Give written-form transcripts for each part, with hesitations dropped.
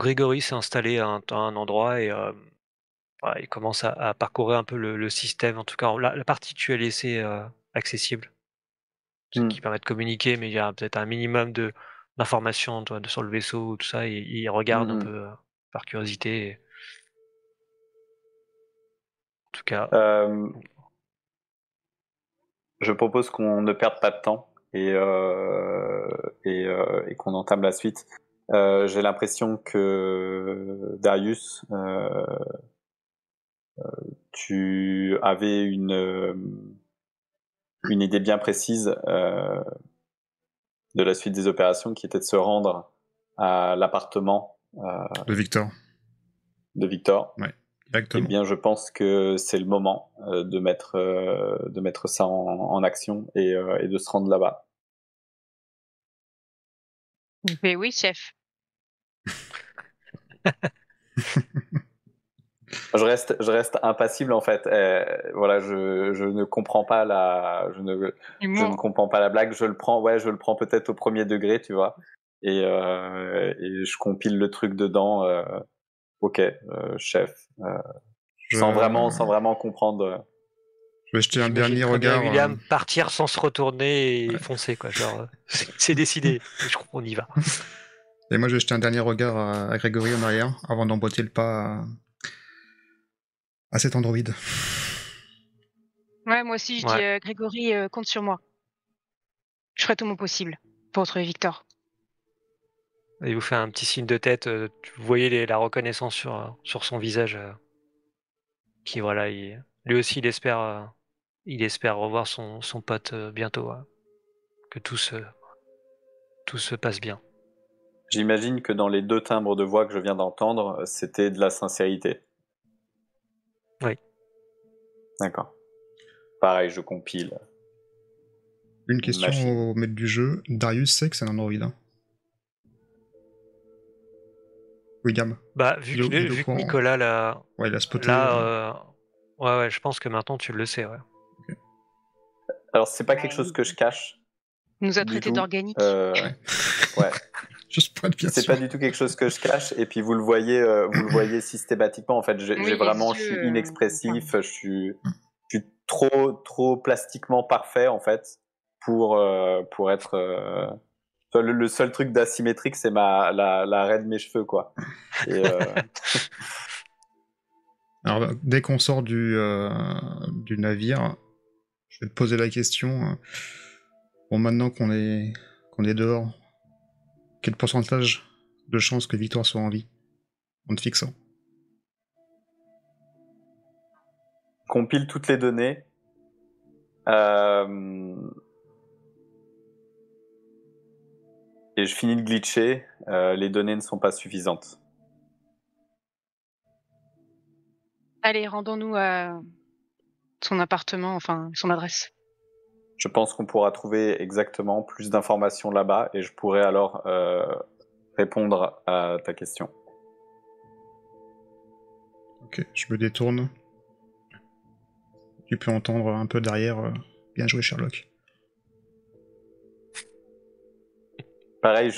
Grégory s'est installé à un endroit et voilà, il commence à parcourir un peu le système. En tout cas, la partie que tu as laissée accessible, ce Hmm. qui permet de communiquer, mais il y a peut-être un minimum d'informations sur le vaisseau ou tout ça. Et il regarde un Hmm, hmm. peu par curiosité. En tout cas, Euh, je propose qu'on ne perde pas de temps et qu'on entame la suite. J'ai l'impression que Darius, tu avais une idée bien précise de la suite des opérations, qui était de se rendre à l'appartement De Victor. de Victor. Ouais, Eh exactement. bien, je pense que c'est le moment de mettre ça en action et de se rendre là-bas. Mais oui, chef. Je reste impassible en fait. Voilà, je ne comprends pas je ne Humour. comprends pas la blague. Je le prends peut-être au premier degré, tu vois. Et je compile le truc dedans. Ok, chef. Je, Sans vraiment comprendre. je vais jeter un j'imagine dernier très bien regard. William partir sans se retourner et Ouais. foncer, quoi. Genre, c'est décidé. On y va. Et moi, je vais jeter un dernier regard à Grégory en arrière avant d'emboîter le pas à cet androïde. Ouais, moi aussi, je dis Ouais. Grégory, compte sur moi. Je ferai tout mon possible pour retrouver Victor. Il vous fait un petit signe de tête. Vous voyez la reconnaissance sur son visage. Qui voilà, lui aussi il espère revoir son pote bientôt. Que tout se passe bien. J'imagine que dans les deux timbres de voix que je viens d'entendre, c'était de la sincérité. Oui. D'accord. Pareil, je compile. Une question Machine. au maître du jeu. Darius sait que c'est un androïde. Hein. William. Bah Il est au vu que courant. Nicolas Ouais, il a spoté. ouais, je pense que maintenant tu le sais, ouais. Okay. Alors, c'est pas quelque chose que je cache. Il nous a Du traités tout. d'organique. Ouais. Juste pour être bien C'est sûr. pas du tout quelque chose que je cache. Et puis vous le voyez systématiquement. En fait, Oui, les je suis yeux, inexpressif. Je suis trop plastiquement parfait en fait pour être. Le seul truc d'asymétrique, c'est la raie de mes cheveux, quoi. Et Alors, dès qu'on sort du navire, je vais te poser la question. Bon, maintenant qu'on est dehors, quel pourcentage de chances que Victoire soit en vie en te fixant? compile toutes les données. Et je finis de glitcher. Les données ne sont pas suffisantes. Allez, rendons-nous à son appartement, enfin, son adresse. Je pense qu'on pourra trouver exactement plus d'informations là-bas et je pourrai alors répondre à ta question. Ok, je me détourne. Tu peux entendre un peu derrière. Bien joué, Sherlock. Pareil,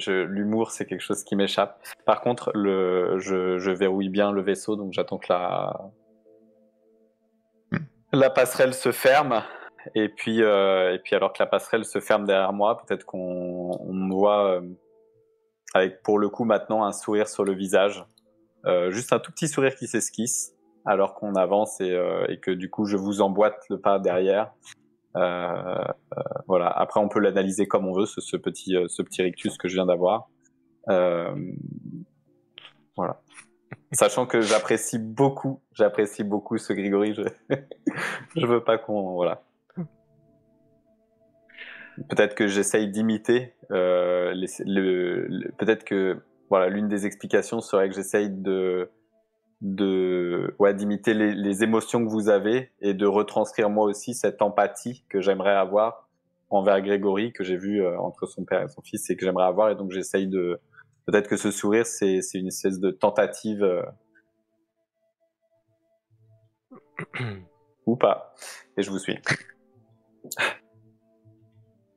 l'humour, c'est quelque chose qui m'échappe. Par contre, je verrouille bien le vaisseau, donc j'attends que la passerelle se ferme. Et puis alors que la passerelle se ferme derrière moi, peut-être qu'on me voit avec pour le coup maintenant un sourire sur le visage. Juste un tout petit sourire qui s'esquisse alors qu'on avance et que du coup je vous emboîte le pas derrière. Voilà. Après, on peut l'analyser comme on veut, ce petit rictus que je viens d'avoir. Voilà. Sachant que j'apprécie beaucoup ce Grigori. Je veux pas qu'on, voilà. Peut-être que j'essaye d'imiter. Peut-être que, voilà, l'une des explications serait que j'essaye d'imiter les émotions que vous avez et de retranscrire moi aussi cette empathie que j'aimerais avoir envers Grégory, que j'ai vu entre son père et son fils et que j'aimerais avoir. Et donc j'essaye peut-être que ce sourire, c'est une espèce de tentative ou pas. Et je vous suis.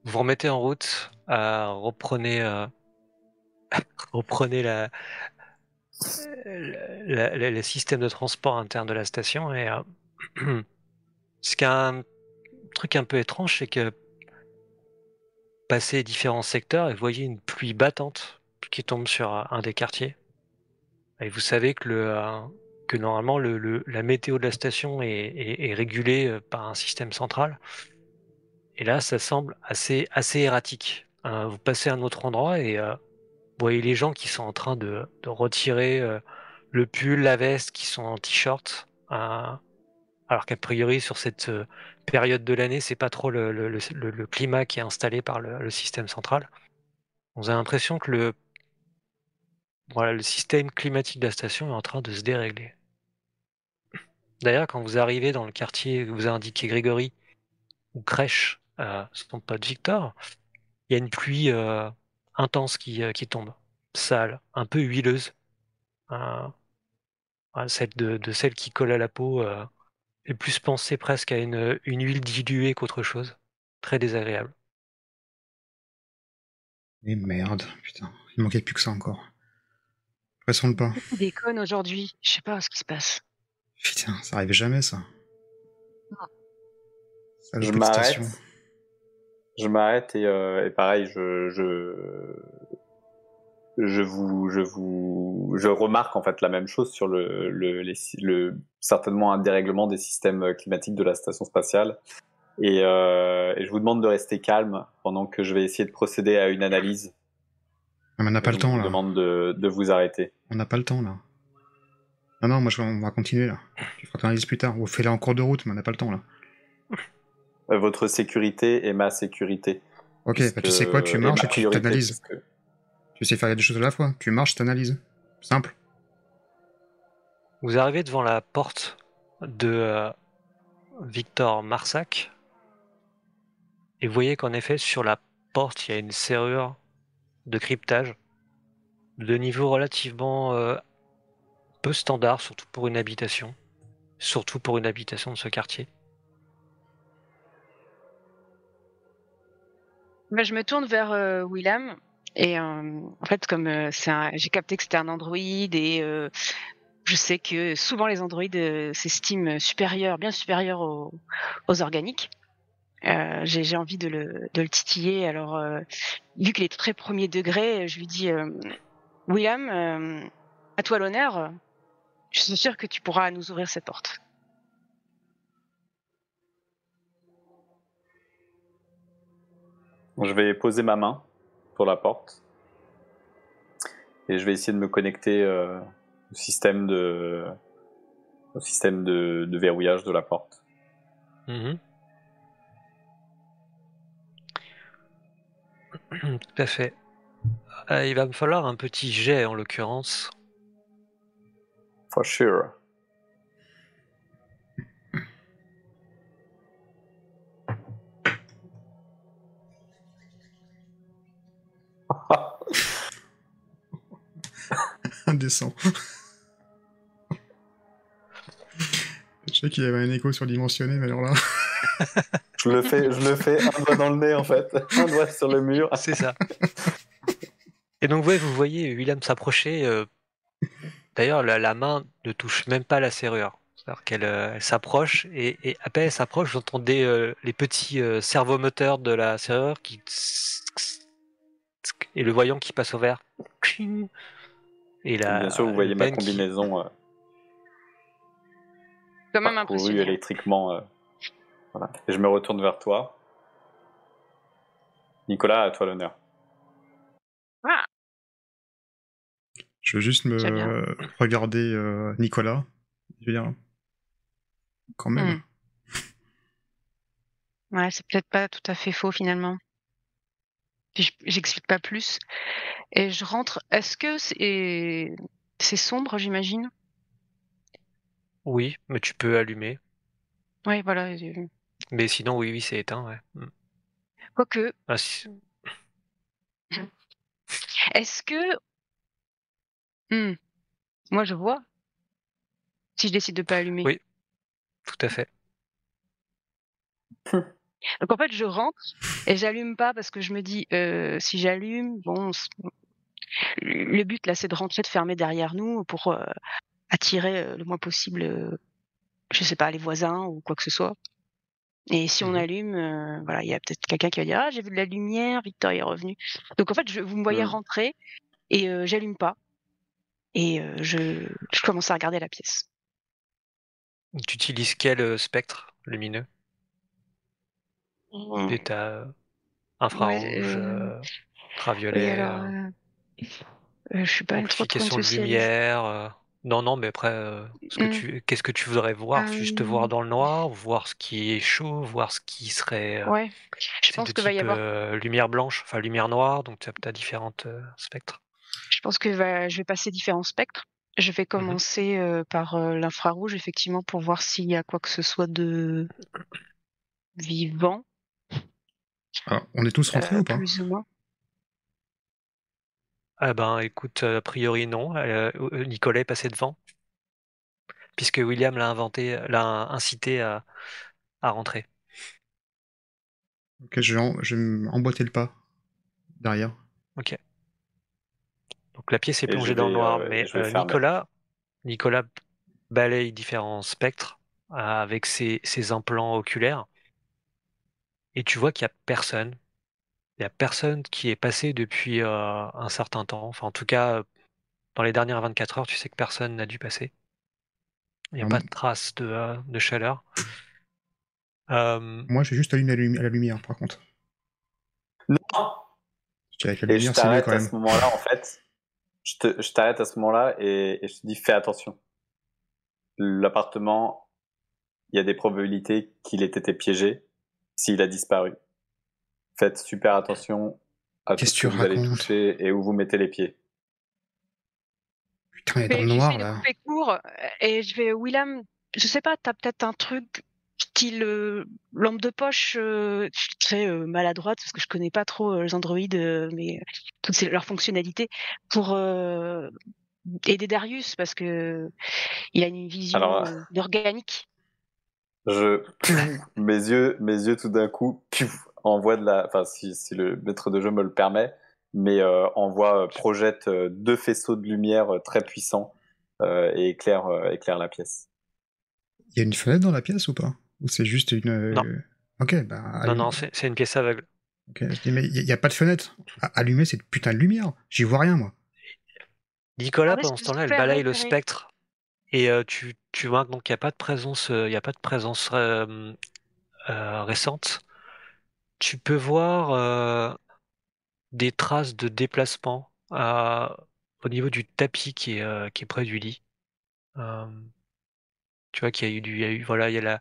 Vous remettez en route, reprenez reprenez le système de transport interne de la station et ce qui est un truc un peu étrange, c'est que passez différents secteurs et vous voyez une pluie battante qui tombe sur un des quartiers. Et vous savez que normalement la météo de la station est régulée par un système central. Et là, ça semble assez erratique. Vous passez à un autre endroit et vous voyez les gens qui sont en train de retirer le pull, la veste, qui sont en t-shirt. Alors qu'a priori, sur cette période de l'année, c'est pas trop le climat qui est installé par le système central. On a l'impression que le système climatique de la station est en train de se dérégler. D'ailleurs, quand vous arrivez dans le quartier que vous a indiqué Grégory, ou crèche son pote Victor, il y a une pluie intense qui tombe, sale, un peu huileuse, celle qui colle à la peau, et plus penser presque à une huile diluée qu'autre chose. Très désagréable. Et merde, putain. Il manquait plus que ça encore. Pressons le pas. Il déconne aujourd'hui. Je sais pas ce qui se passe. Putain, ça arrive jamais, ça. Ça Je joue de station. m'arrête. Je m'arrête et pareil, je remarque en fait la même chose sur certainement un dérèglement des systèmes climatiques de la station spatiale. Et je vous demande de rester calme pendant que je vais essayer de procéder à une analyse. Ah, mais on n'a pas le temps, Je vous là. demande de vous arrêter. On n'a pas le temps, là. Non, moi, on va continuer, là. Tu feras ton analyse plus tard. Ou fais-la en cours de route, mais on n'a pas le temps, là. Votre sécurité est ma sécurité. Ok, bah tu sais quoi, tu marches et tu priorité, t'analyses. puisque... Tu sais faire les deux choses à la fois. Tu marches, t'analyses. Simple. Vous arrivez devant la porte de Victor Marsac et vous voyez qu'en effet, sur la porte, il y a une serrure de cryptage de niveau relativement peu standard, surtout pour une habitation. Surtout pour une habitation de ce quartier. Bah, je me tourne vers Willam et en fait, comme j'ai capté que c'était un androïde et je sais que souvent les androïdes s'estiment bien supérieurs aux organiques. J'ai envie de le titiller. Alors, vu qu'il est très premier degré, je lui dis Willam, à toi l'honneur. Je suis sûre que tu pourras nous ouvrir cette porte. Je vais poser ma main sur la porte et je vais essayer de me connecter au système de verrouillage de la porte. Tout à fait. Il va me falloir un petit jet en l'occurrence. For sure. Indécent. Je sais qu'il y avait un écho surdimensionné, mais alors là... Je le fais un doigt dans le nez en fait, un doigt sur le mur. C'est ça. Et donc vous voyez William s'approcher. D'ailleurs, la main ne touche même pas la serrure. C'est-à-dire qu'elle elle s'approche et à peine elle s'approche, vous entendez les petits servomoteurs de la serrure qui et le voyant qui passe au vert. Et Bien sûr, vous voyez ma Ben combinaison Quand même parcourue impressionnant. électriquement. Voilà. Et je me retourne vers toi. Nicolas, à toi l'honneur. Ah, Je veux juste Très bien. regarder Nicolas. Je veux dire... Quand même. Ouais, c'est peut-être pas tout à fait faux finalement. Puis j'explique pas plus. Et je rentre. Est-ce que c'est sombre, j'imagine? Oui, mais tu peux allumer. Oui, voilà. Mais sinon, oui, c'est éteint, ouais. Quoique, Ah, est-ce que... Moi, je vois. Si je décide de pas allumer. oui, tout à fait. Donc en fait, je rentre et j'allume pas parce que je me dis, si j'allume, bon, le but là, c'est de rentrer, de fermer derrière nous pour attirer le moins possible, je sais pas, les voisins ou quoi que ce soit. Et si on Mmh. allume, voilà, il y a peut-être quelqu'un qui va dire: «Ah, j'ai vu de la lumière, Victor est revenu». Donc en fait, vous me voyez Hmm. rentrer et j'allume pas et je commence à regarder la pièce. Tu utilises quel, spectre lumineux? Mmh. Tu as Ouais, infrarouge, oui ultraviolet, alors, je suis pas trop une amplification de spécialiste. lumière, non, non, mais après, Mmh. qu'est-ce que tu voudrais voir? Juste voir Hem, dans le noir, voir ce qui est chaud, voir ce qui serait, ouais, je c'est de pense que va y type, avoir lumière blanche, enfin lumière noire, donc tu as différentes, spectres. je pense que je vais passer différents spectres. Je vais Mmh. commencer, par, l'infrarouge effectivement pour voir s'il y a quoi que ce soit de vivant, Alors, on est tous rentrés ou pas? plus ou moins. Ah ben, écoute, a priori non, Nicolas est passé devant, puisque William l'a incité à rentrer. Ok, je vais emboîter le pas derrière. OK. Donc la pièce est Et plongée dans le noir, et mais je vais fermer. Nicolas balaye différents spectres, avec ses implants oculaires et tu vois qu'il y a personne. Il y a personne qui est passé depuis, un certain temps. Enfin, en tout cas, dans les dernières 24 heures, tu sais que personne n'a dû passer. Il n'y a Alors, pas de trace de chaleur. Hem, moi, j'ai juste allumé la lumière, par contre. Non. Je dis, avec la Et je lumière, c'est mieux t'arrête quand à même. ce moment-là, en fait. Je t'arrête à ce moment-là et je te dis fais attention. L'appartement, il y a des probabilités qu'il ait été piégé s'il a disparu. Faites super attention à tout Qu'est-ce ce que que tu vous allez racontes? toucher et où vous mettez les pieds. Putain, on est dans le J'essaye noir, de là. couper court, et je vais William, je sais pas, tu as peut-être un truc style, lampe de poche, je suis très, maladroite parce que je connais pas trop, les androïdes, mais toutes leurs fonctionnalités pour, aider Darius parce que il a une vision, Alors, d'organique. je, mes yeux tout d'un coup, envoient de la, enfin, si le maître de jeu me le permet, mais projette deux faisceaux de lumière très puissants et éclaire la pièce. Il y a une fenêtre dans la pièce ou pas? Ou c'est juste une. non, Ok, bah, non, non, c'est une pièce aveugle. ok, je dis, mais il y a pas de fenêtre. Allumer cette putain de lumière. J'y vois rien, moi. Nicolas, Regardez ce pendant que ce je temps-là, elle peux faire balaye le repérer. spectre et tu vois donc qu'il y a pas de présence, récente. Tu peux voir, des traces de déplacement, au niveau du tapis qui est près du lit. Hem, Tu vois qu'il y a eu il y a eu voilà, il y a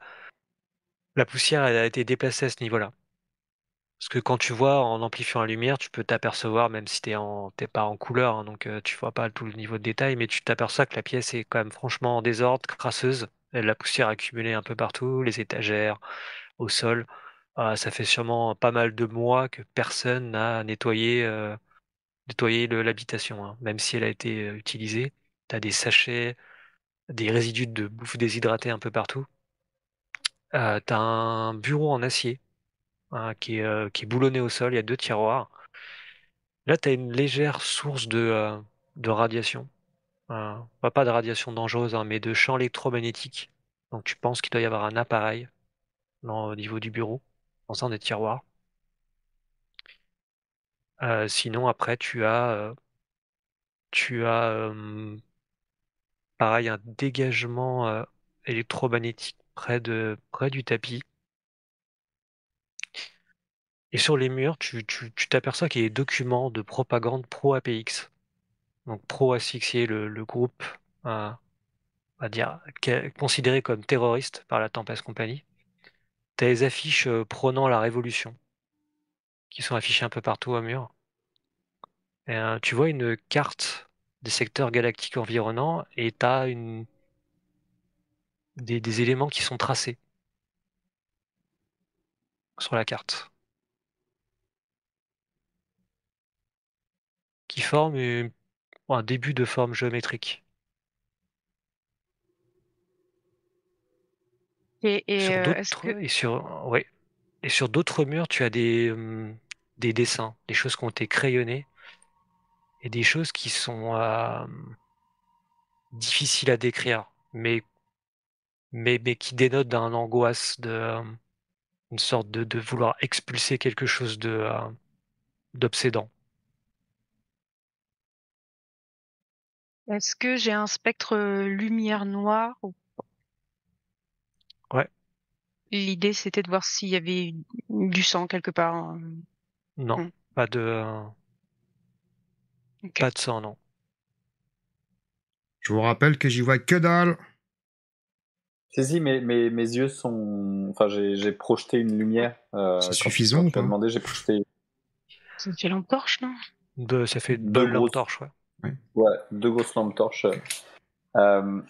la poussière, elle a été déplacée à ce niveau-là. Parce que quand tu vois en amplifiant la lumière, tu peux t'apercevoir même si tu pas en couleur, hein, donc tu vois pas tout le niveau de détail, mais tu t'aperçois que la pièce est quand même franchement en désordre, crasseuse. Et la poussière accumulée un peu partout, les étagères, au sol. Ça fait sûrement pas mal de mois que personne n'a nettoyé l'habitation, hein. Même si elle a été, utilisée, tu as des sachets, des résidus de bouffe déshydratée un peu partout. Tu as un bureau en acier, hein, qui est boulonné au sol, il y a 2 tiroirs. Là, tu as une légère source de radiation, pas de radiation dangereuse, hein, mais de champs électromagnétiques. Donc tu penses qu'il doit y avoir un appareil au niveau du bureau, dans un des tiroirs. Sinon après tu as pareil un dégagement, électromagnétique près du tapis et sur les murs, tu t'aperçois qu'il y a des documents de propagande pro-APX. Donc pro-asphyxier le groupe, on va dire, considéré comme terroriste par la Tempest Company. Tu as les affiches, prônant la révolution qui sont affichées un peu partout au mur et tu vois une carte des secteurs galactiques environnants et tu as des éléments qui sont tracés sur la carte, qui forment un début de forme géométrique. Et Sur est-ce que d'autres et sur ouais et sur d'autres murs, tu as des dessins, des choses qui ont été crayonnées et des choses qui sont difficiles à décrire, mais qui dénotent d'un angoisse, une sorte de vouloir expulser quelque chose d'obsédant. Est-ce que j'ai un spectre lumière noire ou... Ouais. L'idée, c'était de voir s'il y avait du sang quelque part. Non, Hmm. pas de Ok. pas de sang, non. Je vous rappelle que j'y vois que dalle. Si, mes yeux sont. Enfin, j'ai projeté une lumière. C'est Quand suffisant ou tu as pas? demandé, j'ai projeté C'est une lampe torche, non? Ça fait une deux bonne lampe grosses, torche, ouais. ouais, deux grosses lampes torches. Euh,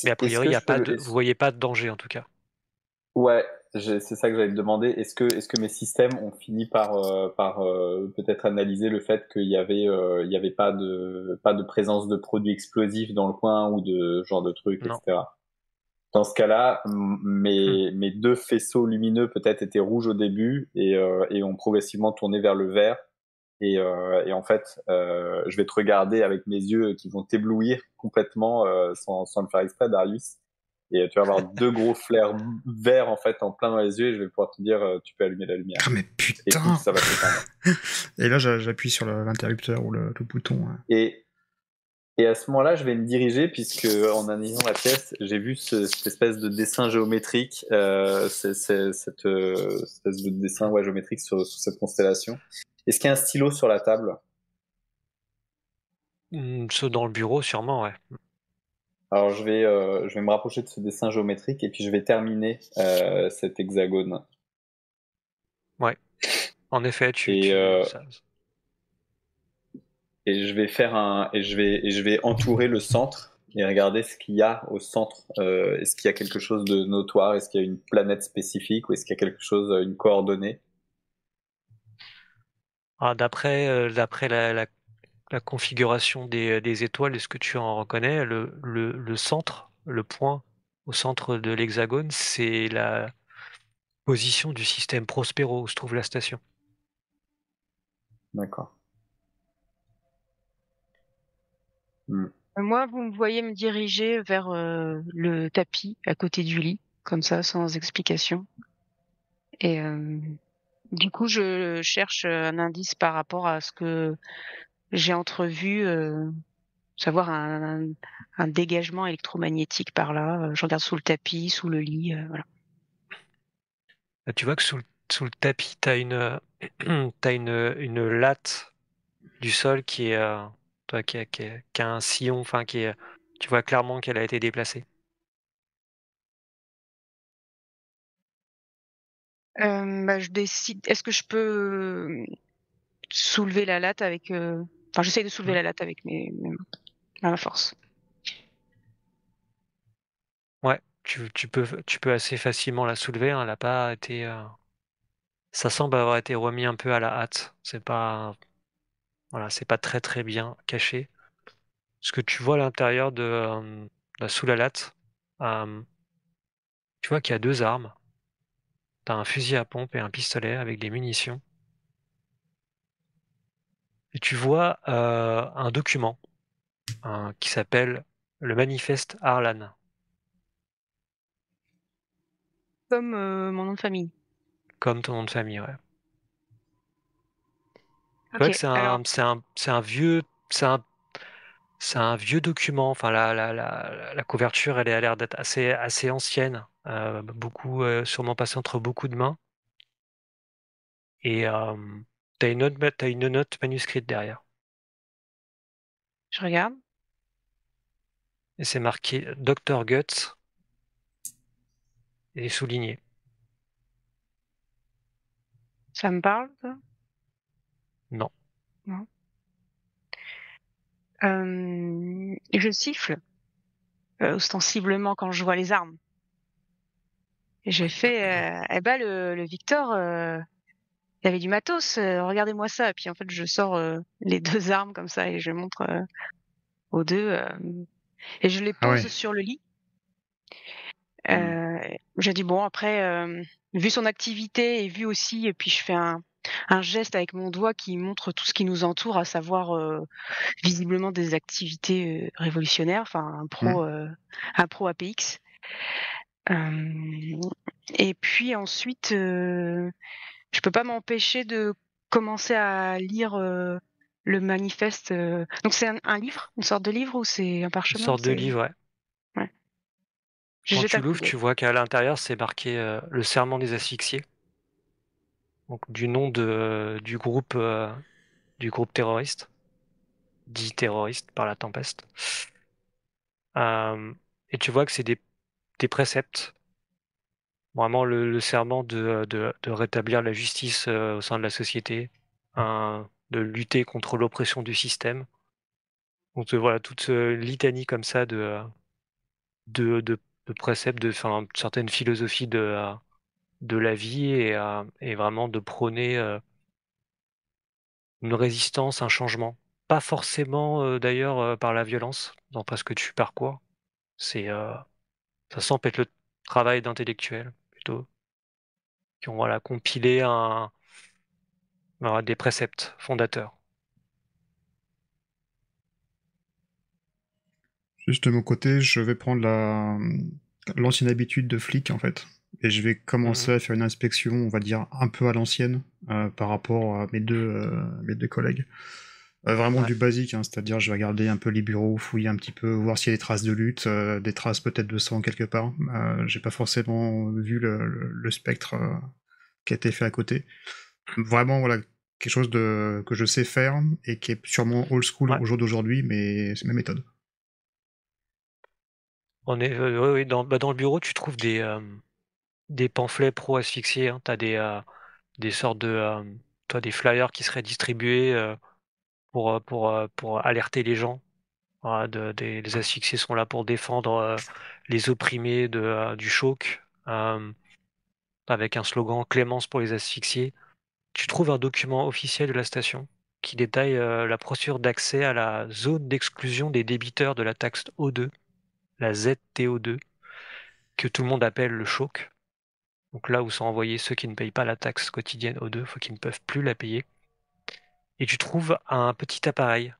Mais a est-ce priori, il que y a je pas peux. de, vous voyez pas de danger en tout cas. Ouais, c'est ça que j'allais te demander. Est-ce que mes systèmes ont fini par peut-être analyser le fait il y avait pas de présence de produits explosifs dans le coin ou de genre de trucs, Non. etc. Dans ce cas-là, Hmm. mes deux faisceaux lumineux peut-être étaient rouges au début et ont progressivement tourné vers le vert. Et en fait, je vais te regarder avec mes yeux qui vont t'éblouir complètement sans le faire exprès, Darius. Et tu vas avoir deux gros flares verts en fait en plein dans les yeux et je vais pouvoir te dire tu peux allumer la lumière. Ah mais Et putain. pouf, ça va s'éteindre. Et là, j'appuie sur l'interrupteur ou le bouton. Hein. Et, et à ce moment-là, je vais me diriger puisque en analysant la pièce, j'ai vu cette espèce de dessin géométrique, cette espèce de dessin ouais, géométrique sur cette constellation. Est-ce qu'il y a un stylo sur la table? Ceux dans le bureau, sûrement, ouais. Alors je vais me rapprocher de ce dessin géométrique et puis je vais terminer cet hexagone. Ouais. En effet, Et, et je vais faire et je vais entourer le centre et regarder ce qu'il y a au centre. Est-ce qu'il y a quelque chose de notoire? Est-ce qu'il y a une planète spécifique ou est-ce qu'il y a quelque chose, une coordonnée? d'après la configuration des étoiles, est-ce que tu en reconnais le centre, le point au centre de l'hexagone, c'est la position du système Prospero où se trouve la station. D'accord. Hmm. Moi, vous me voyez me diriger vers le tapis à côté du lit, comme ça, sans explication. Et du coup, je cherche un indice par rapport à ce que j'ai entrevu, savoir un dégagement électromagnétique par là. Je regarde sous le tapis, sous le lit, voilà. Tu vois que sous le tapis, tu as t'as une latte du sol qui est, qui a un sillon, enfin tu vois clairement qu'elle a été déplacée. Bah, je décide. Est-ce que je peux soulever la latte avec. Enfin, j'essaye de soulever Hmm. la latte avec mes mains, à la force. Ouais, tu peux assez facilement la soulever, hein, elle a pas été. Ça semble avoir été remis un peu à la hâte. Voilà, c'est pas très très bien caché. Ce que tu vois à l'intérieur sous la latte, euh, tu vois qu'il y a deux armes. T'as un fusil à pompe et un pistolet avec des munitions. Et tu vois un document qui s'appelle le Manifeste Arlan, Comme mon nom de famille. comme ton nom de famille. Ouais. Tu vois Ok. que Alors, c'est un vieux, c'est un vieux document. Enfin, la couverture, elle a l'air d'être assez ancienne, sûrement passée entre beaucoup de mains. Et t'as une note manuscrite derrière. je regarde. Et c'est marqué Dr Guts et souligné. Ça me parle, ça? Non. Non. Et je siffle ostensiblement quand je vois les armes. Et j'ai fait, eh ben le Victor, il avait du matos. Regardez-moi ça. Et puis en fait, je sors les deux armes comme ça et je montre aux deux et je les Ah ouais. pose sur le lit. Hmm. J'ai dit bon après, vu son activité et vu aussi, et puis je fais un geste avec mon doigt qui montre tout ce qui nous entoure, à savoir visiblement des activités révolutionnaires, enfin un pro APX. Et puis ensuite, je peux pas m'empêcher de commencer à lire le manifeste. Donc c'est un livre, une sorte de livre ou c'est un Une parchemin? sorte de livre, ouais. Ouais. Je Quand jette tu un coup l'ouvres, d'œil. tu vois qu'à l'intérieur, c'est marqué le serment des asphyxiés. Donc du nom du groupe terroriste, dit terroriste par la Tempeste. Et tu vois que c'est des préceptes. Vraiment le serment de rétablir la justice au sein de la société, de lutter contre l'oppression du système. Donc voilà, toute litanie comme ça de, de, de préceptes, certaines philosophies de la vie et vraiment de prôner une résistance, un changement. Pas forcément d'ailleurs par la violence, dans ce que tu parcours. C'est, ça semble être le travail d'intellectuels plutôt, qui ont voilà, compilé des préceptes fondateurs. Juste de mon côté, je vais prendre l'ancienne habitude de flic, en fait. Et je vais commencer Mhm. à faire une inspection, on va dire, un peu à l'ancienne, par rapport à mes deux collègues. Vraiment Ouais. du basique, hein, c'est-à-dire je vais regarder un peu les bureaux, fouiller un petit peu, voir s'il y a des traces de lutte, des traces peut-être de sang quelque part. J'ai pas forcément vu le spectre qui a été fait à côté. Vraiment, voilà, quelque chose que je sais faire et qui est sûrement old school Ouais. au jour d'aujourd'hui, mais c'est ma méthode. Ouais, ouais, dans le bureau, tu trouves des pamphlets pro-asphyxiés. Hein. Tu as des sortes toi, des flyers qui seraient distribués pour alerter les gens. Voilà, les asphyxiés sont là pour défendre les opprimés du choc, avec un slogan Clémence pour les asphyxiés. Tu trouves un document officiel de la station qui détaille la procédure d'accès à la zone d'exclusion des débiteurs de la taxe O2, la ZTO2, que tout le monde appelle le choc. Donc là où sont envoyés ceux qui ne payent pas la taxe quotidienne O2, faut qu'ils ne peuvent plus la payer. Et tu trouves un petit appareil,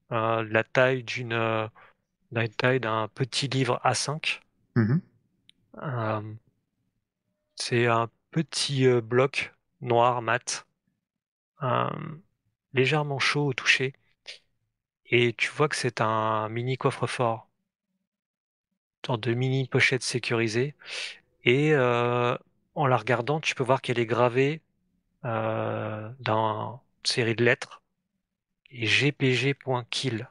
la taille d'un petit livre A5. Mhm. Euh, c'est un petit bloc noir mat, euh, légèrement chaud au toucher. Et tu vois que c'est un mini coffre-fort, une sorte de mini pochette sécurisée. Et en la regardant, tu peux voir qu'elle est gravée d'une série de lettres et gpg.kill.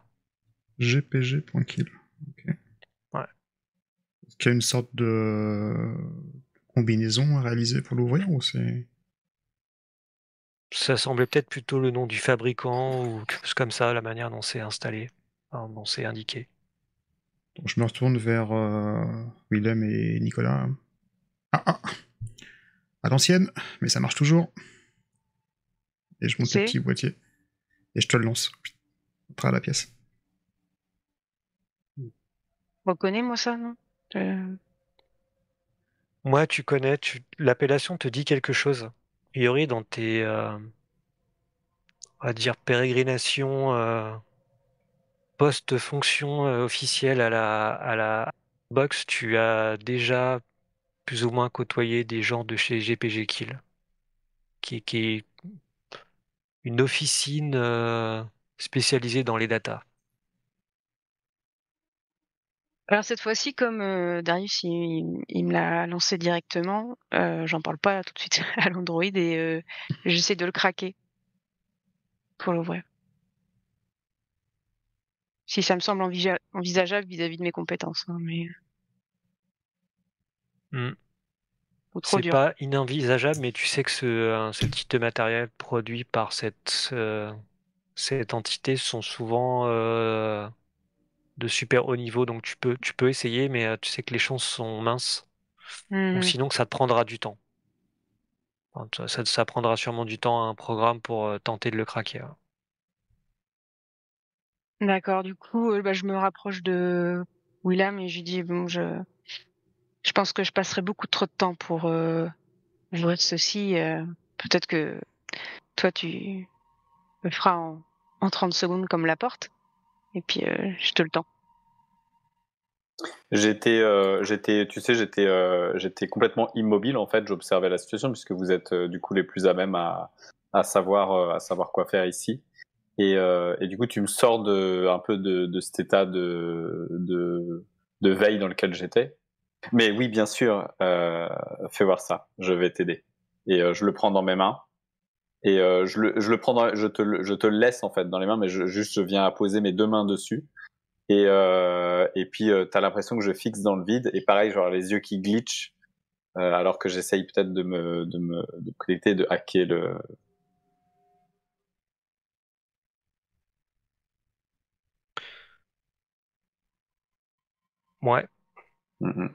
GPG.kill. Ok. Ouais. Est-ce qu'il y a une sorte de combinaison à réaliser pour l'ouvrir ou c'est... Ça semblait peut-être plutôt le nom du fabricant ou quelque chose comme ça, la manière dont c'est installé, enfin, dont c'est indiqué. Donc, je me retourne vers Willem et Nicolas. Ah ah, à l'ancienne, mais ça marche toujours. Et je monte le C'est petit boîtier. Et je te le lance. Après à la pièce. reconnais moi ça, non? Euh, Moi, tu connais, l'appellation te dit quelque chose. A priori, dans tes, on va dire, pérégrinations post-fonction officielle à la box, tu as déjà plus ou moins côtoyé des gens de chez GPG Kill, qui est une officine spécialisée dans les datas. Alors cette fois-ci, comme Darius il me l'a lancé directement, j'en parle pas tout de suite à l'Android et j'essaie de le craquer pour l'ouvrir. Si ça me semble envisageable vis-à-vis de mes compétences, hein, mais Hmm. ou trop C'est dur. pas inenvisageable, mais tu sais que ce type de matériel produit par cette entité sont souvent de super haut niveau, donc tu peux essayer, mais tu sais que les chances sont minces. Donc Mmh. sinon que ça te prendra du temps. Enfin, ça prendra sûrement du temps à un programme pour tenter de le craquer. Ouais. D'accord, du coup, je me rapproche de William et je lui dis: «Bon, je pense que je passerai beaucoup trop de temps pour ouvrir ceci, peut-être que toi, tu le feras en 30 secondes comme la porte. Et puis, je te le tends. J'étais complètement immobile en fait. J'observais la situation puisque vous êtes du coup les plus à même à savoir quoi faire ici. Et du coup, tu me sors un peu de cet état de veille dans lequel j'étais. Mais oui, bien sûr, fais voir ça. Je vais t'aider. Et je le prends dans mes mains. Et je le prends je te le laisse en fait dans les mains, mais je viens à poser mes deux mains dessus. Et puis t'as l'impression que je fixe dans le vide. Et pareil, genre les yeux qui glitchent, alors que j'essaye peut-être de me connecter, de hacker le. Ouais. Mhm.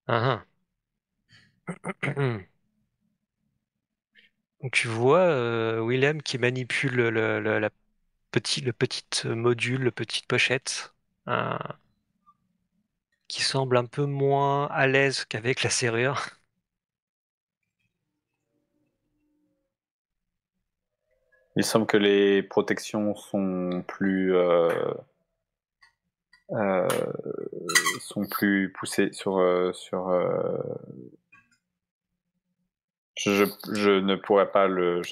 Ah, ah. Donc tu vois Willem qui manipule le petit module, le petite pochette, euh, qui semble un peu moins à l'aise qu'avec la serrure. Il semble que les protections euh, sont plus poussées je ne pourrais pas le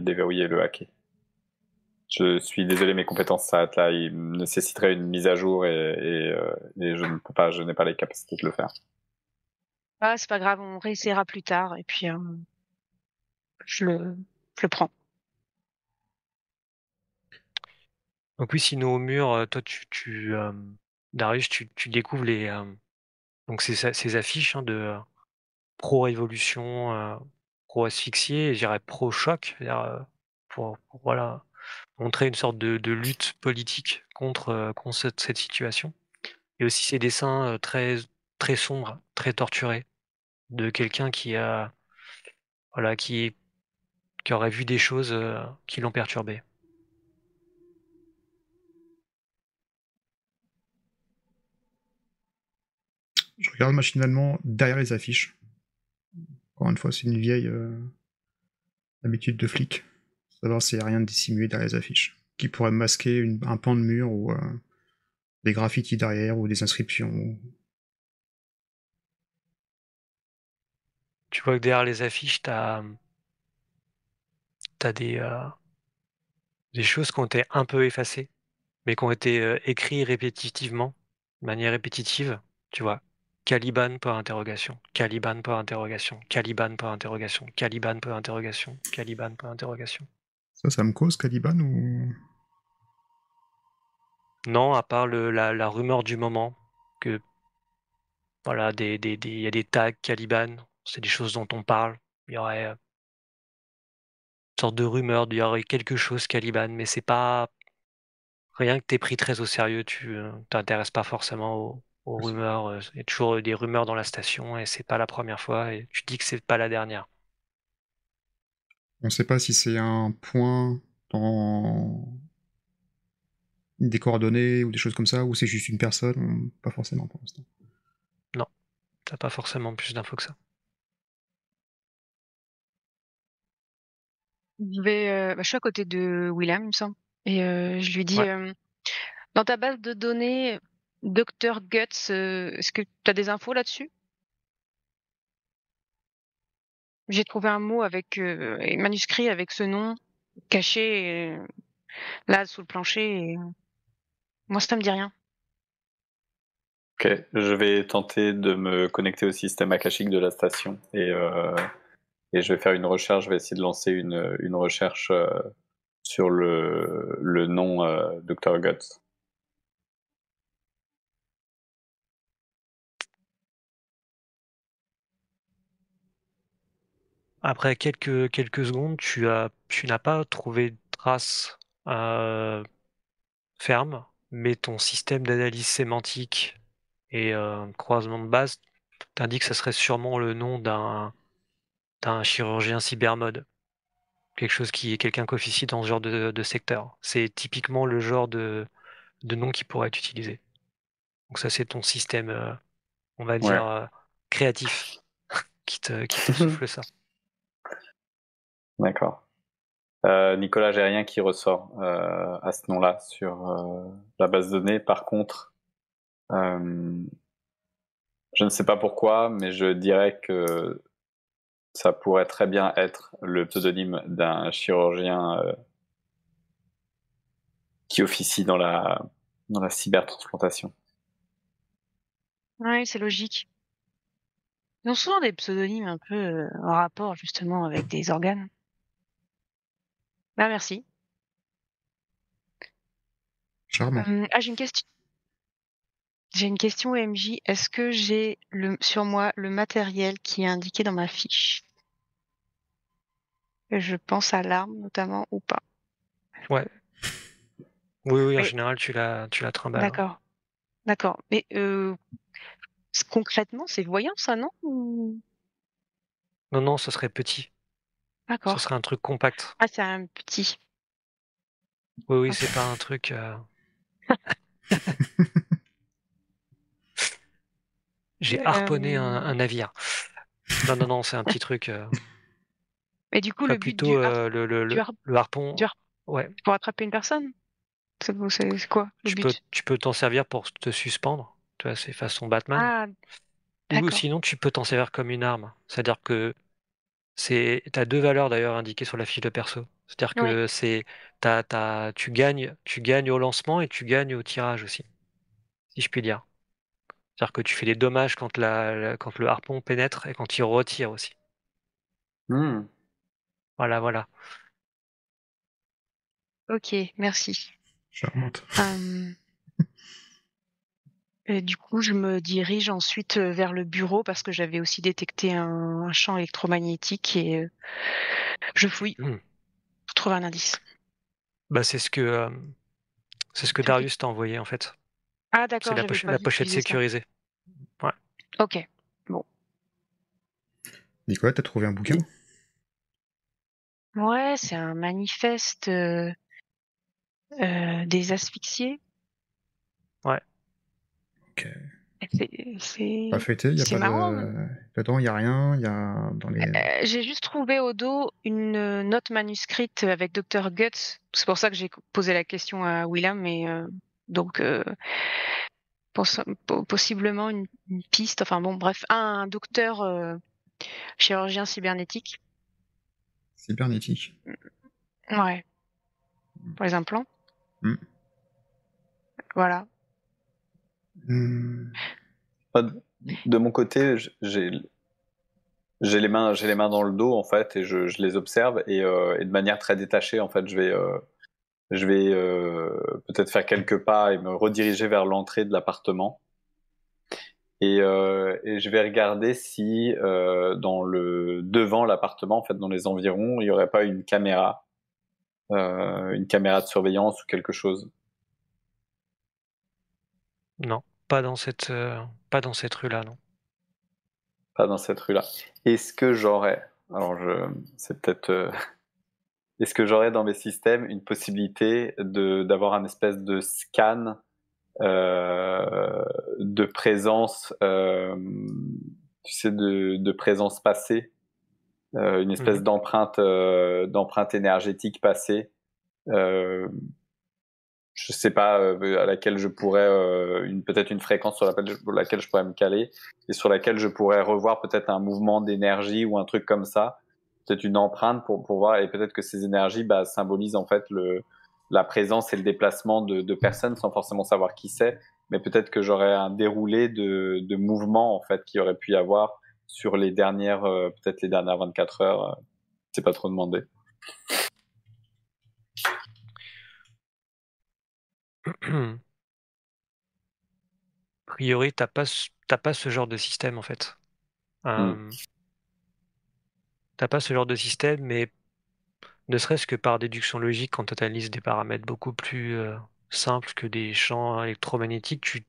déverrouiller, le hacker. Je suis désolé, mes compétences s'arrêtent là. Il nécessiterait une mise à jour et je ne peux pas, je n'ai pas les capacités de le faire. Ah, c'est pas grave, on réessayera plus tard. Et puis, je le, je le prends. Donc oui, sinon au mur, toi Darius, tu découvres donc ces affiches hein, de pro-révolution, pro-asphyxié, et je dirais pro-choc, c'est-à-dire, pour voilà, montrer une sorte de lutte politique contre cette situation. Et aussi ces dessins très sombres, très torturés, de quelqu'un voilà, qui aurait vu des choses qui l'ont perturbé. Je regarde machinalement derrière les affiches. Encore une fois, c'est une vieille habitude de flic. Savoir s'il n'y a rien de dissimulé derrière les affiches. Qui pourrait masquer un pan de mur ou des graffitis derrière ou des inscriptions. Tu vois que derrière les affiches, t'as des choses qui ont été un peu effacées, mais qui ont été écrites répétitivement, de manière répétitive, tu vois. Caliban, point interrogation. Caliban, point interrogation. Caliban, point interrogation. Caliban, point interrogation. Caliban, point interrogation. Ça me cause Caliban ou. Non, à part la rumeur du moment, que voilà, il y a des tags Caliban, c'est des choses dont on parle. Il y aurait une sorte de rumeur, il y aurait quelque chose Caliban, mais c'est pas rien que t'es pris très au sérieux, tu t'intéresses pas forcément aux rumeurs. Il y a toujours des rumeurs dans la station et c'est pas la première fois et tu dis que c'est pas la dernière. On ne sait pas si c'est un point dans des coordonnées ou des choses comme ça, ou c'est juste une personne, pas forcément pour l'instant. Non, t'as pas forcément plus d'infos que ça. Je suis à côté de William, il me semble. Et je lui dis, Ouais. dans ta base de données, Dr Guts, est-ce que tu as des infos là-dessus? J'ai trouvé un mot et manuscrit avec ce nom caché là sous le plancher. Et, moi, ça me dit rien. Ok, je vais tenter de me connecter au système akashique de la station et je vais faire une recherche. Je vais essayer de lancer une recherche sur le nom Dr. Guts. Après quelques secondes, tu n'as pas trouvé de trace euh, ferme, mais ton système d'analyse sémantique et croisement de base t'indique que ça serait sûrement le nom d'un chirurgien cybermode. Quelqu'un qui officie dans ce genre de secteur. C'est typiquement le genre de de noms qui pourraient être utilisés. Donc ça, c'est ton système, on va Ouais. dire, créatif qui te souffle ça. D'accord. Nicolas, j'ai rien qui ressort à ce nom-là sur la base de données. Par contre, je ne sais pas pourquoi, mais je dirais que ça pourrait très bien être le pseudonyme d'un chirurgien qui officie dans la cybertransplantation. Ouais, c'est logique. Ils ont souvent des pseudonymes un peu en rapport justement avec des organes. Bah merci. Charmant. Ah, j'ai une question. J'ai une question MJ. Est-ce que j'ai sur moi le matériel qui est indiqué dans ma fiche? Je pense à l'arme notamment ou pas. Ouais. Oui, en Mais général, tu la trimbales, hein. d'accord, d'accord. Mais concrètement, c'est voyant ça, non? Non, ce serait petit. Ce D'accord. serait un truc compact. Ah, c'est un petit. Oui, Ok. c'est pas un truc, j'ai harponné un navire. Non, c'est un petit truc, Mais du coup, enfin le but plutôt, du har- le harpon, du har- ouais. pour attraper une personne? C'est quoi le but? Tu peux t'en servir pour te suspendre, tu vois? C'est façon Batman. Ah, Ou d'accord. sinon, tu peux t'en servir comme une arme. C'est-à-dire que tu as 2 valeurs d'ailleurs indiquées sur la fiche de perso. C'est-à-dire Oui. que tu gagnes au lancement et tu gagnes au tirage aussi, si je puis dire. C'est-à-dire que tu fais des dommages quand quand le harpon pénètre et quand il retire aussi. Hmm. Voilà. Ok, merci. Charmante. Du coup, je me dirige ensuite vers le bureau parce que j'avais aussi détecté un champ électromagnétique et je fouille Mmh. pour trouver un indice. Bah, c'est ce que Ok. Darius t'a envoyé en fait. Ah, C'est d'accord, j'avais pas la pochette utilisé ça. sécurisée. Ouais. Ok. Bon. Nicolas, t'as trouvé un bouquin? Ouais, c'est un manifeste des asphyxiés. Ouais. Ok. C'est Pas c'est feuilleté, y a c'est pas marrant, hein. de. Dedans, y a rien, y a. Dans les. J'ai juste trouvé au dos une note manuscrite avec Dr Guts. C'est pour ça que j'ai posé la question à William, mais donc possiblement une piste. Enfin bon, bref, un docteur chirurgien cybernétique. Cybernétique. Ouais, pour les implants. Hmm. Voilà. Hmm. De mon côté, j'ai les mains dans le dos en fait et je les observe et de manière très détachée en fait je vais peut-être faire quelques pas et me rediriger vers l'entrée de l'appartement et je vais regarder si dans le devant l'appartement en fait dans les environs il y aurait pas une caméra de surveillance ou quelque chose. Non, pas dans cette rue-là, non. Pas dans cette rue-là. Est-ce que j'aurais alors je c'est peut-être est-ce que j'aurais dans mes systèmes une possibilité d'avoir un espèce de scan de présence, tu sais, de présence passée, une espèce Mmh. d'empreinte énergétique passée, euh, je sais pas, à laquelle je pourrais, peut-être une fréquence sur laquelle je pourrais me caler et sur laquelle je pourrais revoir peut-être un mouvement d'énergie ou un truc comme ça, peut-être une empreinte pour voir et peut-être que ces énergies bah, symbolisent en fait la présence et le déplacement de personnes sans forcément savoir qui c'est, mais peut-être que j'aurais un déroulé de mouvements en fait qui aurait pu y avoir sur les dernières, peut-être les dernières 24 heures, c'est pas trop demandé. A priori, t'as pas ce genre de système en fait. Hmm. Tu pas ce genre de système, mais ne serait-ce que par déduction logique, quand tu analyses des paramètres beaucoup plus simples que des champs électromagnétiques, tu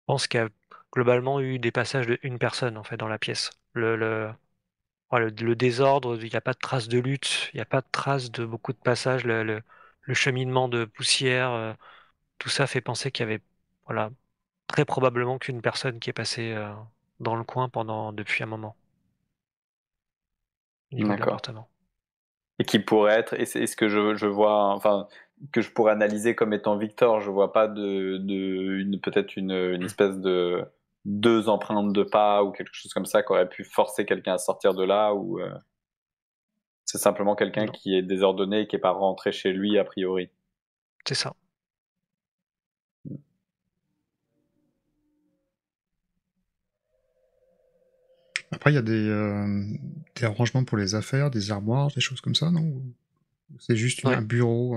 penses qu'il y a globalement eu des passages de une personne en fait dans la pièce. Le désordre, il n'y a pas de traces de lutte, il n'y a pas de traces de beaucoup de passages, le cheminement de poussière. tout ça fait penser qu'il y avait, voilà, très probablement qu'une personne qui est passée dans le coin depuis un moment, au niveau de D'accord. l'appartement. Et qui pourrait être, est-ce que je vois, enfin, que je pourrais analyser comme étant Victor, je vois pas peut-être une espèce de 2 empreintes de pas ou quelque chose comme ça qui aurait pu forcer quelqu'un à sortir de là, ou c'est simplement quelqu'un Non, qui est désordonné et qui est pas rentré chez lui a priori. c'est ça. Après, il y a des arrangements pour les affaires, des armoires, des choses comme ça, non? Ou c'est juste Ouais. un bureau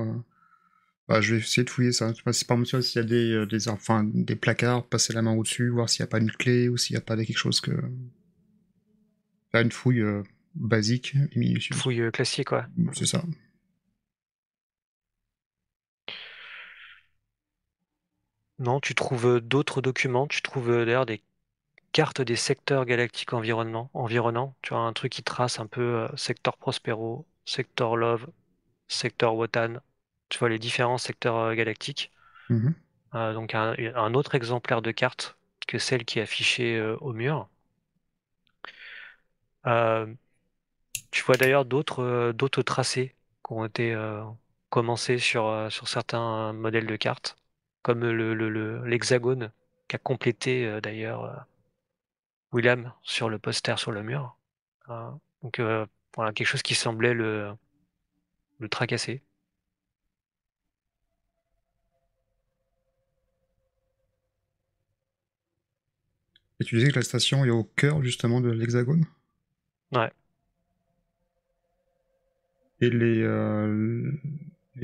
Bah, je vais essayer de fouiller ça. Je sais pas si par exemple s'il y a enfin, des placards, passer la main au-dessus, voir s'il n'y a pas une clé ou s'il n'y a pas quelque chose que. Faire une fouille basique et minutieuse. Fouille classique, ouais. C'est ça. Non, tu trouves d'autres documents, tu trouves d'ailleurs des cartes des secteurs galactiques environnants. Tu as un truc qui trace un peu secteur Prospero, secteur Love, secteur Wotan. Tu vois les différents secteurs galactiques. Mhm. Donc un autre exemplaire de carte que celle qui est affichée au mur. Euh, Tu vois d'ailleurs d'autres tracés qui ont été commencés sur certains modèles de cartes, comme l'hexagone qu'a complété d'ailleurs William sur le poster sur le mur. Euh, donc voilà, quelque chose qui semblait le tracasser. Et tu disais que la station est au cœur justement de l'hexagone. Ouais. Et les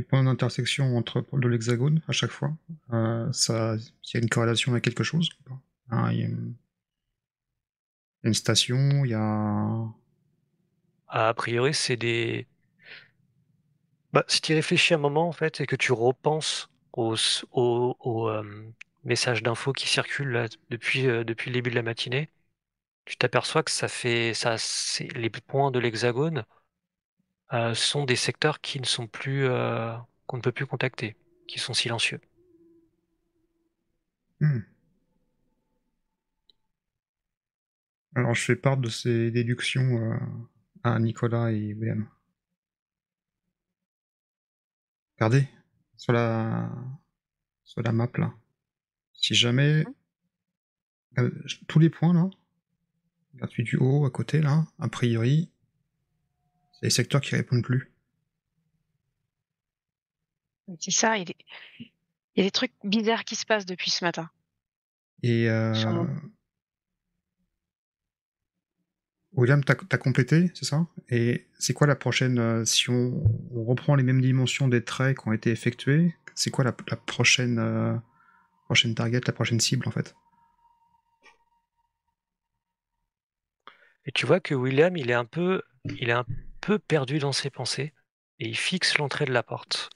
points d'intersection entre de l'hexagone à chaque fois, il y a une corrélation avec quelque chose ou pas? Hein, il y a une station, il y a. A priori, c'est des. Bah, si tu y réfléchis un moment, en fait, et que tu repenses aux messages d'infos qui circulent là, depuis le début de la matinée, tu t'aperçois que les points de l'hexagone sont des secteurs qui ne sont plus, qu'on ne peut plus contacter, qui sont silencieux. Hmm. Alors je fais part de ces déductions à Nicolas et William. Regardez, sur la, sur la map là. Si jamais tous les points là, gratuit du haut à côté là, a priori, c'est les secteurs qui répondent plus. C'est ça, il y a des trucs bizarres qui se passent depuis ce matin Et sur mon. William, t'as complété, c'est ça? Et c'est quoi la prochaine, si on reprend les mêmes dimensions des traits qui ont été effectués, c'est quoi la prochaine target, la prochaine cible en fait? Et tu vois que William, il est un peu perdu dans ses pensées, et il fixe l'entrée de la porte.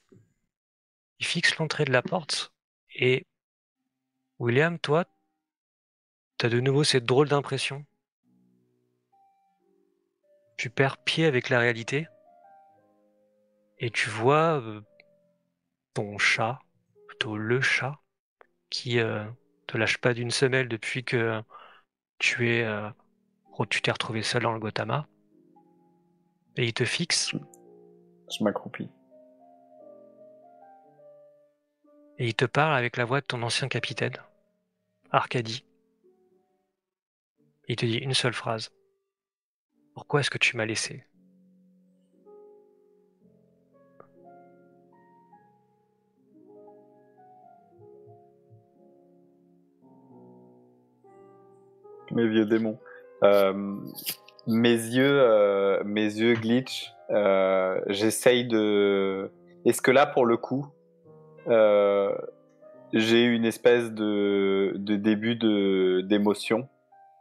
Il fixe l'entrée de la porte, et William, toi, t'as de nouveau cette drôle d'impression. Tu perds pied avec la réalité, et tu vois ton chat, plutôt le chat, qui te lâche pas d'une semelle depuis que tu t'es retrouvé seul dans le Gautama, et il te fixe, Je m'accroupis. et il te parle avec la voix de ton ancien capitaine, Arcadie. Il te dit une seule phrase. Pourquoi est-ce que tu m'as laissé? Mes vieux démons. Mes yeux glitch. J'essaye de. Est-ce que là, pour le coup, euh, j'ai une espèce de début d'émotion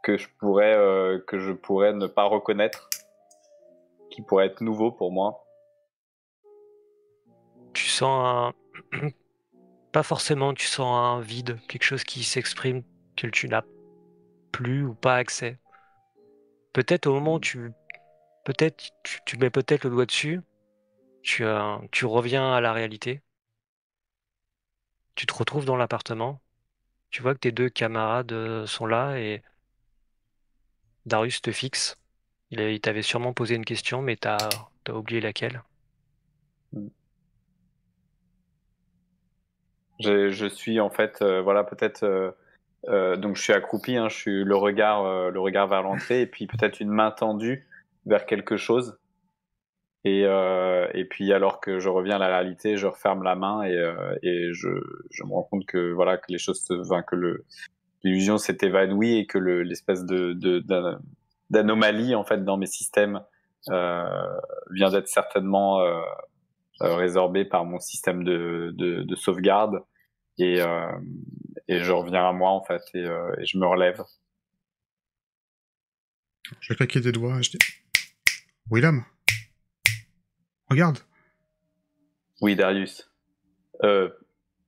que je pourrais ne pas reconnaître, qui pourrait être nouveau pour moi. Tu sens un... Pas forcément, tu sens un vide, quelque chose qui s'exprime que tu n'as plus ou pas accès. Peut-être au moment où tu mets peut-être le doigt dessus, tu reviens à la réalité. tu te retrouves dans l'appartement, tu vois que tes deux camarades sont là et Darius te fixe. Il t'avait sûrement posé une question, mais t'as oublié laquelle. Je suis en fait, voilà, peut-être. Donc je suis accroupi, hein, je suis le regard vers l'entrée, et puis peut-être une main tendue vers quelque chose. Et puis alors que je reviens à la réalité, je referme la main et je me rends compte que voilà que les choses, enfin, que l'illusion s'est évanouie et que l'espèce d'anomalie en fait dans mes systèmes vient d'être certainement résorbée par mon système de sauvegarde et, euh, et je reviens à moi en fait et je me relève. Je claquais des doigts et je dis William, regarde. Oui, Darius.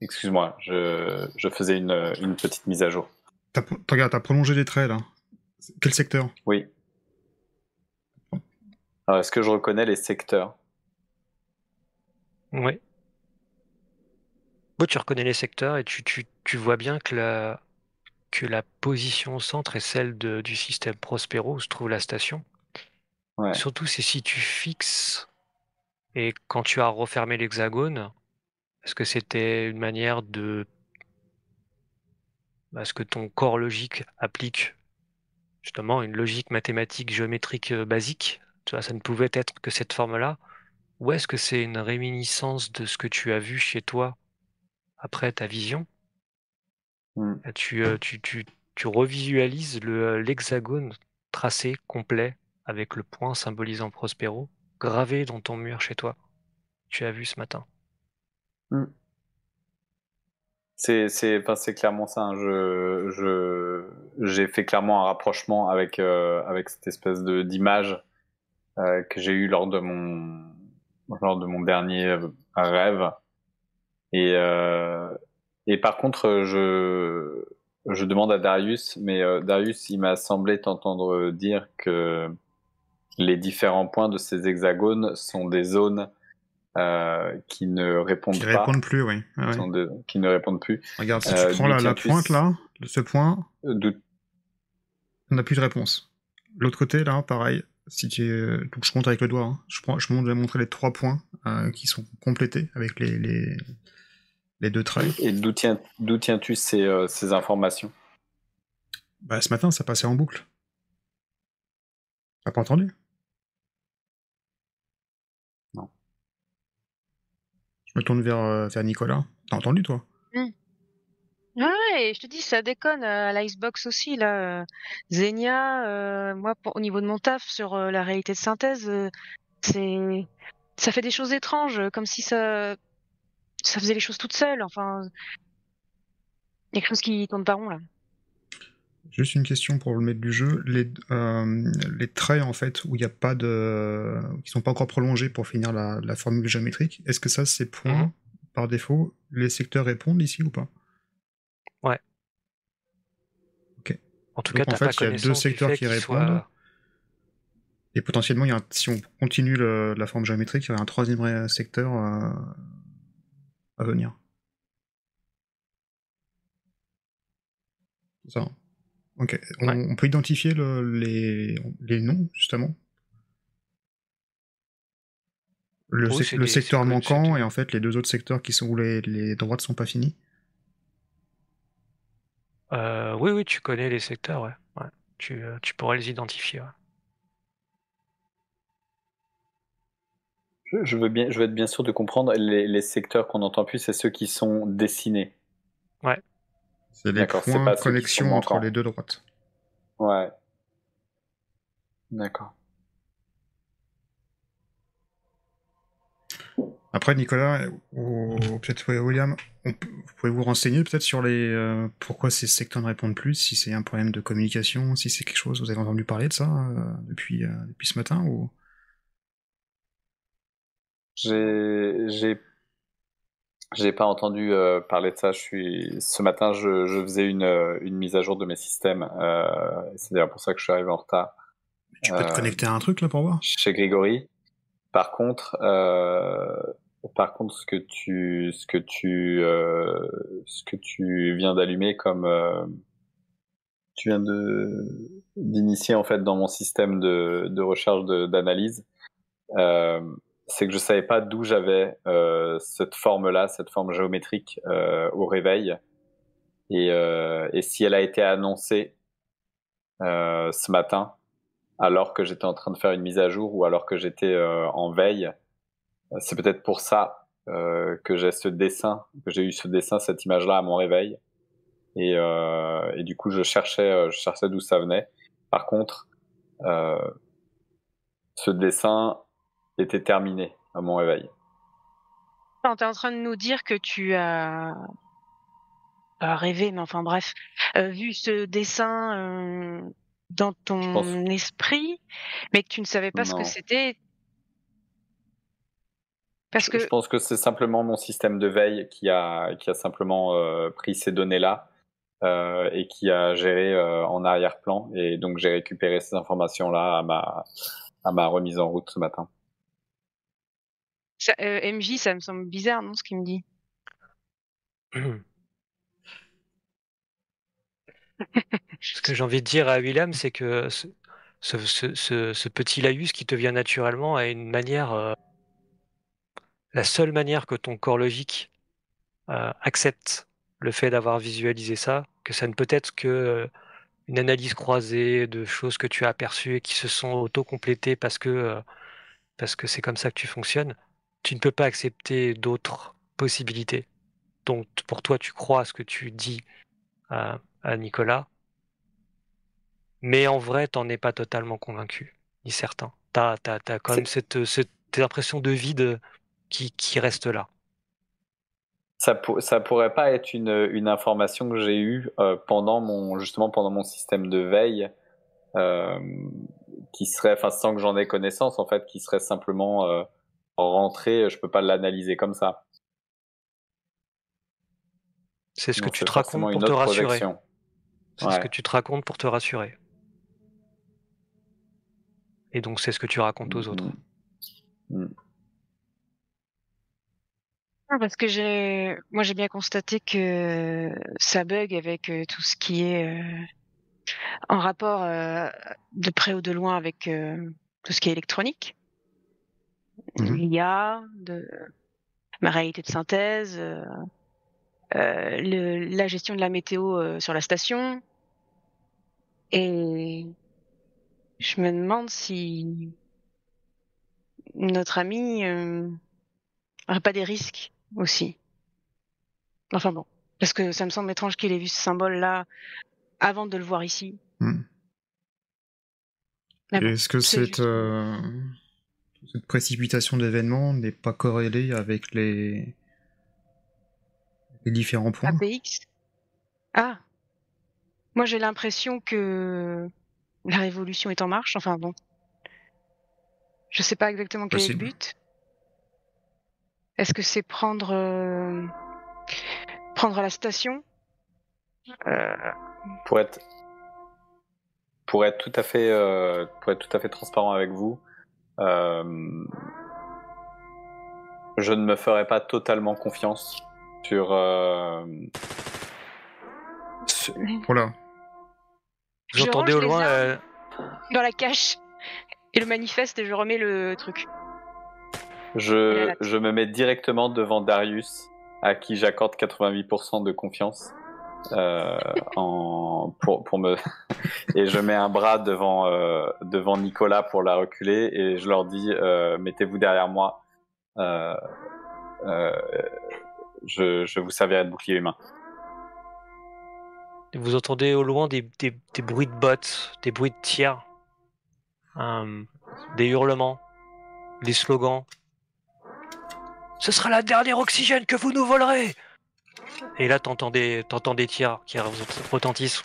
Excuse-moi, je faisais une petite mise à jour. Regarde, t'as prolongé les traits là. Quel secteur? Oui. Alors, est-ce que je reconnais les secteurs? Ouais. Bon, tu reconnais les secteurs et tu vois bien que la position au centre est celle du système Prospero où se trouve la station. Ouais. Surtout, c'est si tu fixes et quand tu as refermé l'hexagone, est-ce que c'était une manière de... Est-ce que ton corps logique applique justement une logique mathématique géométrique basique? Tu vois, ça ne pouvait être que cette forme-là. Ou est-ce que c'est une réminiscence de ce que tu as vu chez toi après ta vision? Hmm. Tu revisualises l'hexagone tracé complet avec le point symbolisant Prospero gravé dans ton mur chez toi. Tu as vu ce matin. Hmm. Enfin, c'est clairement ça, hein. J'ai fait clairement un rapprochement avec cette espèce d'image que j'ai eue lors de mon dernier rêve. Et, euh, et par contre, je demande à Darius, mais Darius, il m'a semblé t'entendre dire que les différents points de ces hexagones sont des zones qui ne répondent Qui pas, répondent plus, oui. Ah ouais. qui ne répondent plus. Regarde, si tu prends D'où la tiens-tu pointe là, ce point, d'où- on n'a plus de réponse. L'autre côté là, pareil. Si tu, donc je montre avec le doigt. Hein. Je vais montrer les 3 points qui sont complétés avec les 2 traits. et d'où tiens-tu ces informations? Bah, ce matin, ça passait en boucle. T'as pas entendu? Non. Je me tourne vers Nicolas. T'as entendu, toi? Ouais, je te dis, ça déconne à l'Icebox aussi, là. Zenia, moi, au niveau de mon taf sur la réalité de synthèse, c'est, ça fait des choses étranges, comme si ça faisait les choses toute seule. Enfin, il y a quelque chose qui tourne pas rond, là. Juste une question pour le maître du jeu. Les traits, en fait, où il n'y a pas de... qui sont pas encore prolongés pour finir la formule géométrique, est-ce que ça, c'est Mhm. points par défaut? Les secteurs répondent ici ou pas? Ouais. Ok. En tout cas, Donc, en t'as pas fait, il y a 2 connaissance du secteurs fait qui qu'il répondent. soit... Et potentiellement, si on continue la forme géométrique, il y aurait un 3e secteur à venir. C'est ça. Hein. Ok. Ouais. On peut identifier les noms, justement. Oui, Le secteur c'est manquant et en fait les 2 autres secteurs qui sont où les droites sont pas finies. Oui, oui, tu connais les secteurs, ouais. Ouais. Tu pourrais les identifier, ouais. Je veux être bien sûr de comprendre les secteurs qu'on n'entend plus, c'est ceux qui sont dessinés. Ouais. C'est les D'accord, c'est points de pas ceux qui sont connexion entre les manquants. 2 droites. Ouais, d'accord. Après Nicolas, ou peut-être William, vous pouvez vous renseigner peut-être sur pourquoi ces secteurs ne répondent plus, si c'est un problème de communication, si c'est quelque chose, vous avez entendu parler de ça depuis ce matin ou... J'ai J'ai pas entendu parler de ça. Ce matin, je faisais une mise à jour de mes systèmes. C'est d'ailleurs pour ça que je suis arrivé en retard Tu peux te euh, connecter à un truc là pour voir? chez Grégory. Par contre, Par contre, ce que tu viens d'allumer comme tu viens d'initier en fait dans mon système de recherche d'analyse, c'est que je savais pas d'où j'avais cette forme-là, cette forme géométrique au réveil, et si elle a été annoncée ce matin, alors que j'étais en train de faire une mise à jour ou alors que j'étais en veille, c'est peut-être pour ça que j'ai eu ce dessin, cette image-là à mon réveil. Et du coup, je cherchais d'où ça venait. Par contre, ce dessin était terminé à mon réveil. T'es en train de nous dire que tu as rêvé, mais enfin bref, vu ce dessin dans ton esprit, mais que tu ne savais pas ce que Non. c'était. Parce Je que pense que c'est simplement mon système de veille qui a simplement pris ces données-là et qui a géré en arrière-plan. Et donc j'ai récupéré ces informations-là à ma remise en route ce matin. MJ, ça me semble bizarre, non, ce qu'il me dit. Ce que j'ai envie de dire à William, c'est que ce petit laïus qui te vient naturellement a une manière, la seule manière que ton corps logique accepte le fait d'avoir visualisé ça, que ça ne peut être que une analyse croisée de choses que tu as aperçues et qui se sont auto-complétées parce que c'est comme ça que tu fonctionnes. Tu ne peux pas accepter d'autres possibilités. Donc pour toi, tu crois à ce que tu dis à Nicolas, mais en vrai, t'en es pas totalement convaincu, ni certain. T'as quand même cette impression de vide qui reste là. Ça pourrait pas être une information que j'ai eue pendant mon système de veille, qui serait, enfin sans que j'en ai connaissance en fait, qui serait simplement rentrée. Je peux pas l'analyser comme ça. C'est ce que Donc tu c'est te racontes forcément pour une te autre rassurer. projection. C'est ce que Ouais. tu te racontes pour te rassurer. Et donc c'est ce que tu racontes aux autres. Parce que moi j'ai bien constaté que ça bug avec tout ce qui est en rapport de près ou de loin avec tout ce qui est électronique, l'IA, ma réalité de synthèse, la gestion de la météo sur la station. Et je me demande si notre ami aurait pas des risques aussi. Enfin bon, parce que ça me semble étrange qu'il ait vu ce symbole-là avant de le voir ici. Mais bon, Est-ce que c'est cette juste... précipitation d'événements n'est pas corrélée avec les différents points? APX. Ah, moi j'ai l'impression que la révolution est en marche. Enfin bon, je sais pas exactement quel est le Possible. but. Est-ce que c'est prendre la station Pour être tout à fait transparent avec vous, je ne me ferai pas totalement confiance sur Voilà. Vous Je entendez range au les loin armes dans la cache et le manifeste et je remets le truc. je me mets directement devant Darius, à qui j'accorde 88% de confiance, pour me et je mets un bras devant Nicolas pour la reculer, et je leur dis mettez-vous derrière moi, je vous servirai de bouclier humain. vous entendez au loin des bruits de bottes, des bruits de tirs, des hurlements, des slogans. Ce sera la dernière oxygène que vous nous volerez. Et là, t'entends des tirs qui retentissent.